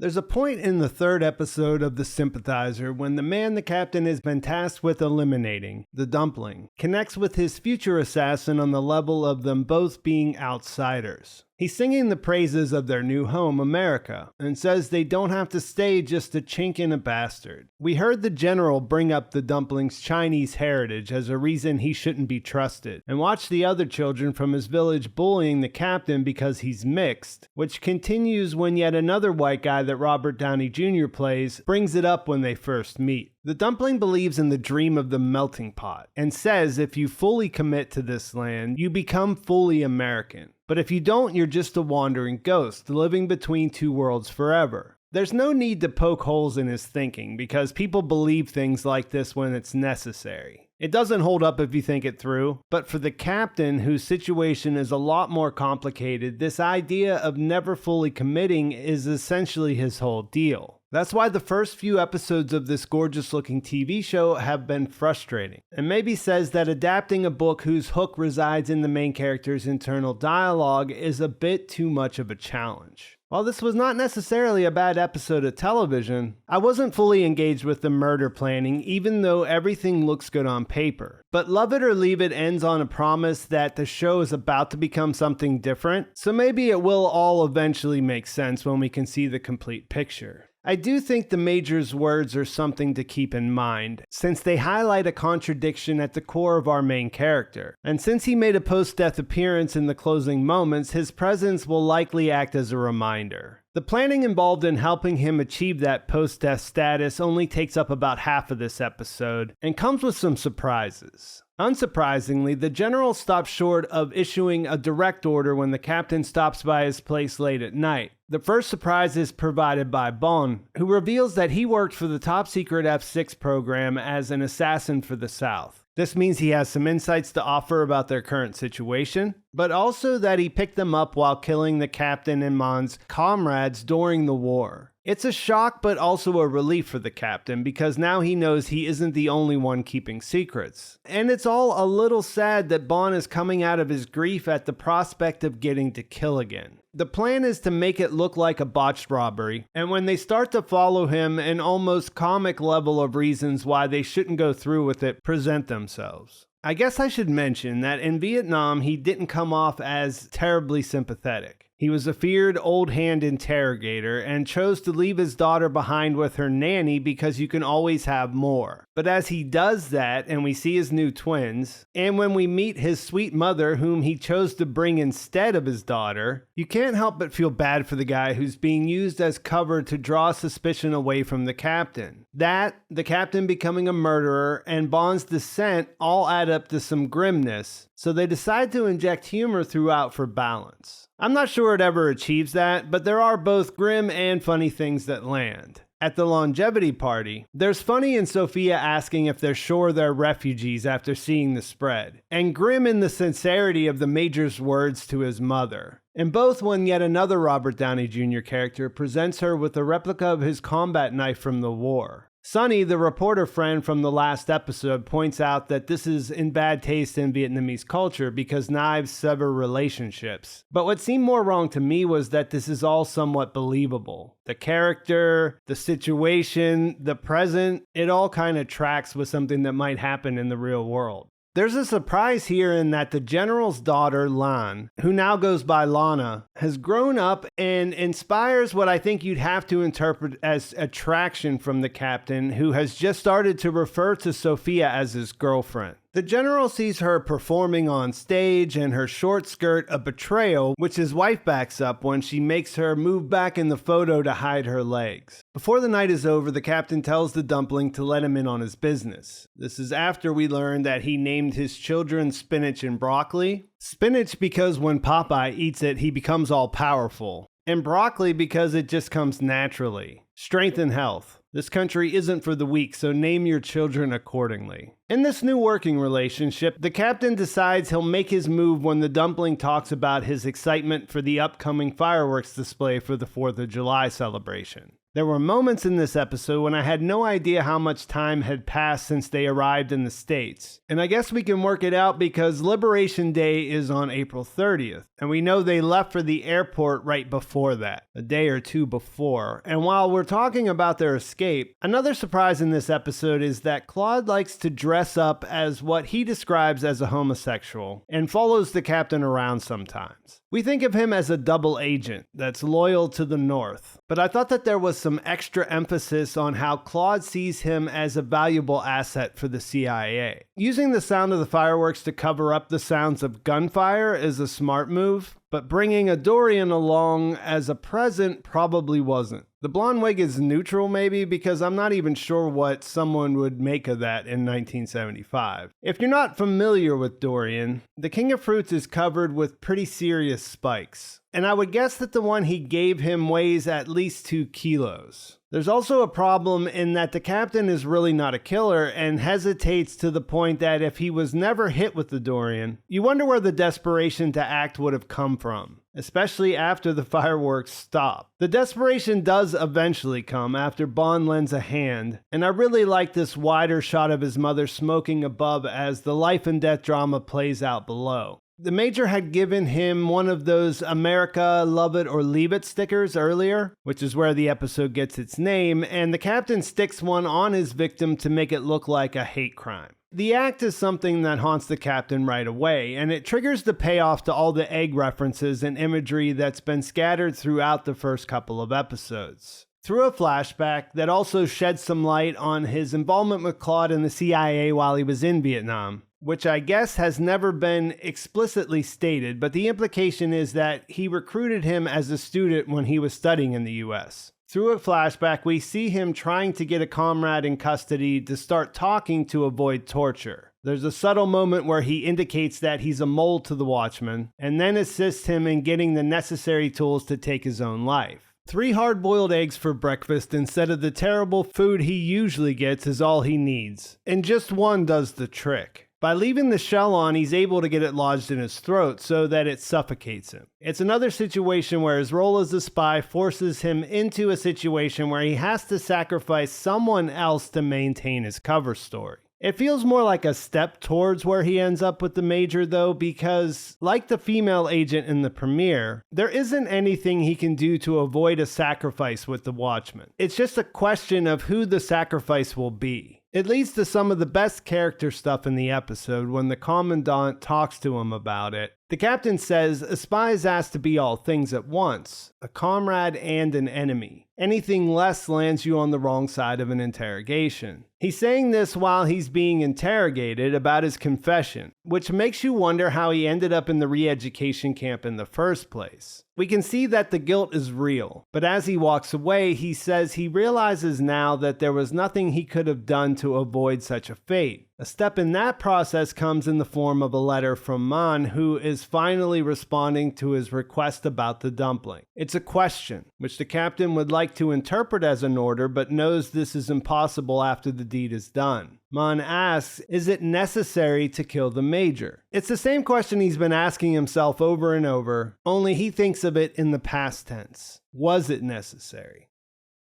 There's a point in the third episode of The Sympathizer when the man the captain has been tasked with eliminating, the Dumpling, connects with his future assassin on the level of them both being outsiders. He's singing the praises of their new home, America, and says they don't have to stay just a chink and a bastard. We heard the general bring up the Dumpling's Chinese heritage as a reason he shouldn't be trusted, and watch the other children from his village bullying the captain because he's mixed, which continues when yet another white guy that Robert Downey Jr. plays brings it up when they first meet. The Dumpling believes in the dream of the melting pot and says if you fully commit to this land, you become fully American. But if you don't, you're just a wandering ghost living between two worlds forever. There's no need to poke holes in his thinking because people believe things like this when it's necessary. It doesn't hold up if you think it through, but for the captain, whose situation is a lot more complicated, this idea of never fully committing is essentially his whole deal. That's why the first few episodes of this gorgeous-looking TV show have been frustrating, and maybe says that adapting a book whose hook resides in the main character's internal dialogue is a bit too much of a challenge. While this was not necessarily a bad episode of television, I wasn't fully engaged with the murder planning even though everything looks good on paper. But Love It or Leave It ends on a promise that the show is about to become something different, so maybe it will all eventually make sense when we can see the complete picture. I do think the Major's words are something to keep in mind, since they highlight a contradiction at the core of our main character. And since he made a post-death appearance in the closing moments, his presence will likely act as a reminder. The planning involved in helping him achieve that post-death status only takes up about half of this episode, and comes with some surprises. Unsurprisingly, the general stops short of issuing a direct order when the captain stops by his place late at night. The first surprise is provided by Bon, who reveals that he worked for the top-secret F6 program as an assassin for the South. This means he has some insights to offer about their current situation, but also that he picked them up while killing the captain and Mon's comrades during the war. It's a shock but also a relief for the captain because now he knows he isn't the only one keeping secrets. And it's all a little sad that Bon is coming out of his grief at the prospect of getting to kill again. The plan is to make it look like a botched robbery, and when they start to follow him, an almost comic level of reasons why they shouldn't go through with it present themselves. I guess I should mention that in Vietnam he didn't come off as terribly sympathetic. He was a feared old-hand interrogator and chose to leave his daughter behind with her nanny because you can always have more. But as he does that and we see his new twins, and when we meet his sweet mother whom he chose to bring instead of his daughter, you can't help but feel bad for the guy who's being used as cover to draw suspicion away from the captain. That, the captain becoming a murderer, and Bon's descent all add up to some grimness, so they decide to inject humor throughout for balance. I'm not sure it ever achieves that, but there are both grim and funny things that land. At the longevity party, there's funny in Sophia asking if they're sure they're refugees after seeing the spread, and grim in the sincerity of the Major's words to his mother. In both, when yet another Robert Downey Jr. character presents her with a replica of his combat knife from the war. Sonny, the reporter friend from the last episode, points out that this is in bad taste in Vietnamese culture because knives sever relationships. But what seemed more wrong to me was that this is all somewhat believable. The character, the situation, the present, it all kind of tracks with something that might happen in the real world. There's a surprise here in that the general's daughter, Lan, who now goes by Lana, has grown up and inspires what I think you'd have to interpret as attraction from the captain, who has just started to refer to Sophia as his girlfriend. The general sees her performing on stage and her short skirt a betrayal, which his wife backs up when she makes her move back in the photo to hide her legs. Before the night is over, the captain tells the Dumpling to let him in on his business. This is after we learn that he named his children Spinach and Broccoli. Spinach because when Popeye eats it, he becomes all powerful. And broccoli because it just comes naturally. Strength and health. This country isn't for the weak, so name your children accordingly. In this new working relationship, the captain decides he'll make his move when the Dumpling talks about his excitement for the upcoming fireworks display for the 4th of July celebration. There were moments in this episode when I had no idea how much time had passed since they arrived in the States. And I guess we can work it out because Liberation Day is on April 30th, and we know they left for the airport right before that, a day or two before. And while we're talking about their escape, another surprise in this episode is that Claude likes to dress up as what he describes as a homosexual and follows the captain around sometimes. We think of him as a double agent that's loyal to the North, but I thought that there was some extra emphasis on how Claude sees him as a valuable asset for the CIA. Using the sound of the fireworks to cover up the sounds of gunfire is a smart move, but bringing a Dorian along as a present probably wasn't. The blonde wig is neutral maybe because I'm not even sure what someone would make of that in 1975. If you're not familiar with Dorian, the King of Fruits is covered with pretty serious spikes, and I would guess that the one he gave him weighs at least 2 kilos. There's also a problem in that the captain is really not a killer and hesitates to the point that if he was never hit with the Dorian, you wonder where the desperation to act would have come from, especially after the fireworks stop. The desperation does eventually come after Bond lends a hand, and I really like this wider shot of his mother smoking above as the life and death drama plays out below. The Major had given him one of those America, love it or leave it stickers earlier, which is where the episode gets its name, and the captain sticks one on his victim to make it look like a hate crime. The act is something that haunts the captain right away, and it triggers the payoff to all the egg references and imagery that's been scattered throughout the first couple of episodes. Through a flashback that also sheds some light on his involvement with Claude and the CIA while he was in Vietnam, which I guess has never been explicitly stated, but the implication is that he recruited him as a student when he was studying in the US. Through a flashback, we see him trying to get a comrade in custody to start talking to avoid torture. There's a subtle moment where he indicates that he's a mole to the Watchman, and then assists him in getting the necessary tools to take his own life. 3 hard-boiled eggs for breakfast instead of the terrible food he usually gets is all he needs, and just one does the trick. By leaving the shell on, he's able to get it lodged in his throat so that it suffocates him. It's another situation where his role as a spy forces him into a situation where he has to sacrifice someone else to maintain his cover story. It feels more like a step towards where he ends up with the Major though, because like the female agent in the premiere, there isn't anything he can do to avoid a sacrifice with the Watchman. It's just a question of who the sacrifice will be. It leads to some of the best character stuff in the episode when the Commandant talks to him about it. The captain says a spy is asked to be all things at once, a comrade and an enemy. Anything less lands you on the wrong side of an interrogation. He's saying this while he's being interrogated about his confession, which makes you wonder how he ended up in the re-education camp in the first place. We can see that the guilt is real, but as he walks away, he says he realizes now that there was nothing he could have done to avoid such a fate. A step in that process comes in the form of a letter from Man, who is finally responding to his request about the dumpling. It's a question, which the captain would like to interpret as an order, but knows this is impossible after the deed is done. Man asks, is it necessary to kill the Major? It's the same question he's been asking himself over and over, only he thinks of it in the past tense. Was it necessary?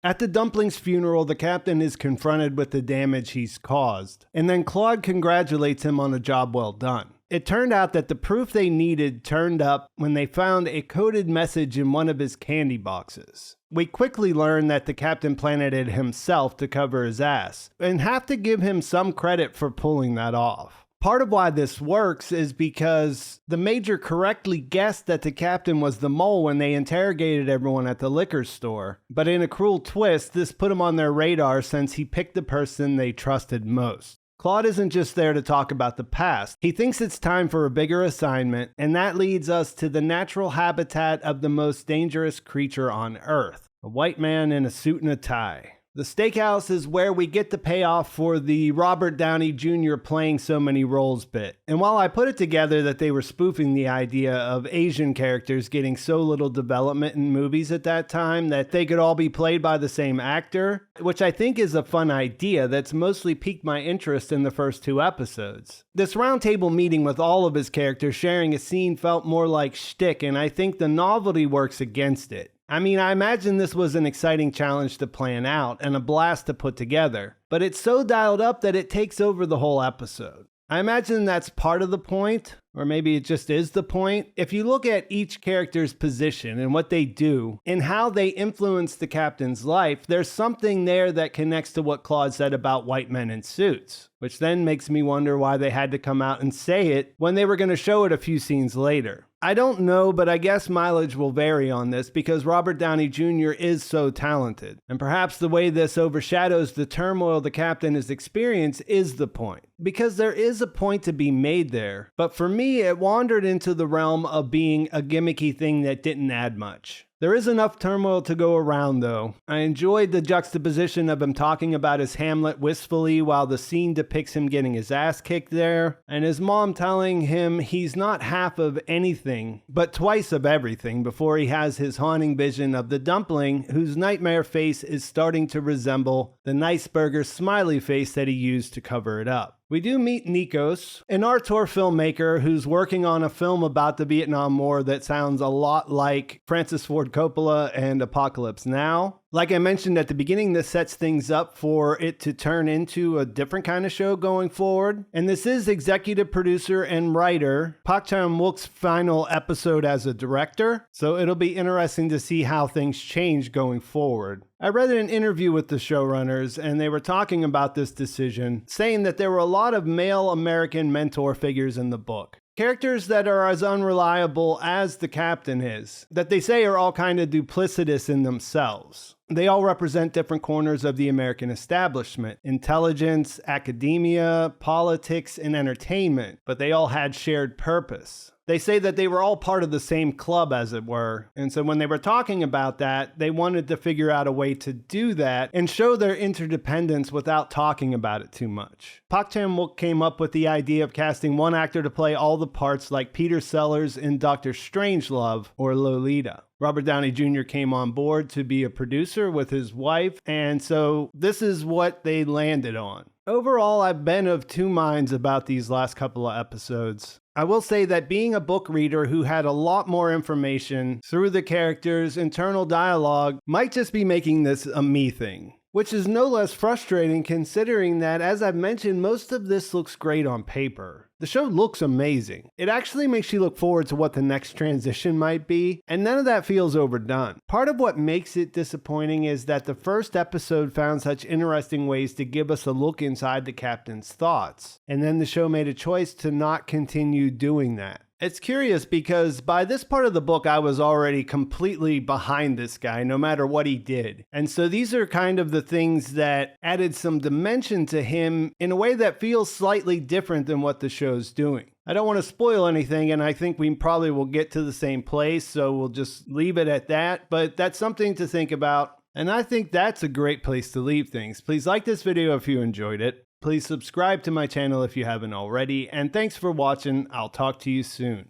At the Dumpling's funeral, the captain is confronted with the damage he's caused, and then Claude congratulates him on a job well done. It turned out that the proof they needed turned up when they found a coded message in one of his candy boxes. We quickly learn that the captain planted it himself to cover his ass, and have to give him some credit for pulling that off. Part of why this works is because the Major correctly guessed that the captain was the mole when they interrogated everyone at the liquor store. But in a cruel twist, this put him on their radar since he picked the person they trusted most. Claude isn't just there to talk about the past. He thinks it's time for a bigger assignment, and that leads us to the natural habitat of the most dangerous creature on Earth, a white man in a suit and a tie. The steakhouse is where we get the payoff for the Robert Downey Jr. playing so many roles bit. And while I put it together that they were spoofing the idea of Asian characters getting so little development in movies at that time that they could all be played by the same actor, which I think is a fun idea that's mostly piqued my interest in the first 2 episodes. This roundtable meeting with all of his characters sharing a scene felt more like shtick, and I think the novelty works against it. I mean, I imagine this was an exciting challenge to plan out and a blast to put together, but it's so dialed up that it takes over the whole episode. I imagine that's part of the point, or maybe it just is the point. If you look at each character's position and what they do and how they influence the captain's life, there's something there that connects to what Claude said about white men in suits, which then makes me wonder why they had to come out and say it when they were going to show it a few scenes later. I don't know, but I guess mileage will vary on this because Robert Downey Jr. is so talented. And perhaps the way this overshadows the turmoil the captain has experienced is the point. Because there is a point to be made there. But for me, it wandered into the realm of being a gimmicky thing that didn't add much. There is enough turmoil to go around, though. I enjoyed the juxtaposition of him talking about his Hamlet wistfully while the scene depicts him getting his ass kicked there, and his mom telling him he's not half of anything, but twice of everything before he has his haunting vision of the Dumpling, whose nightmare face is starting to resemble the nice burger smiley face that he used to cover it up. We do meet Nikos, an auteur filmmaker who's working on a film about the Vietnam War that sounds a lot like Francis Ford Coppola and Apocalypse Now. Like I mentioned at the beginning, this sets things up for it to turn into a different kind of show going forward. And this is executive producer and writer Park Chan-wook's final episode as a director. So it'll be interesting to see how things change going forward. I read an interview with the showrunners and they were talking about this decision, saying that there were a lot of male American mentor figures in the book. Characters that are as unreliable as the captain is, that they say are all kind of duplicitous in themselves. They all represent different corners of the American establishment: intelligence, academia, politics, and entertainment, but they all had shared purpose. They say that they were all part of the same club, as it were, and so when they were talking about that, they wanted to figure out a way to do that and show their interdependence without talking about it too much. Park Chan-wook came up with the idea of casting one actor to play all the parts like Peter Sellers in Dr. Strangelove or Lolita. Robert Downey Jr. came on board to be a producer with his wife, and so this is what they landed on. Overall, I've been of 2 minds about these last couple of episodes. I will say that being a book reader who had a lot more information through the characters' internal dialogue might just be making this a me thing. Which is no less frustrating considering that, as I've mentioned, most of this looks great on paper. The show looks amazing. It actually makes you look forward to what the next transition might be, and none of that feels overdone. Part of what makes it disappointing is that the first episode found such interesting ways to give us a look inside the captain's thoughts, and then the show made a choice to not continue doing that. It's curious because by this part of the book, I was already completely behind this guy, no matter what he did. And so these are kind of the things that added some dimension to him in a way that feels slightly different than what the show's doing. I don't want to spoil anything, and I think we probably will get to the same place, so we'll just leave it at that. But that's something to think about, and I think that's a great place to leave things. Please like this video if you enjoyed it. Please subscribe to my channel if you haven't already, and thanks for watching. I'll talk to you soon.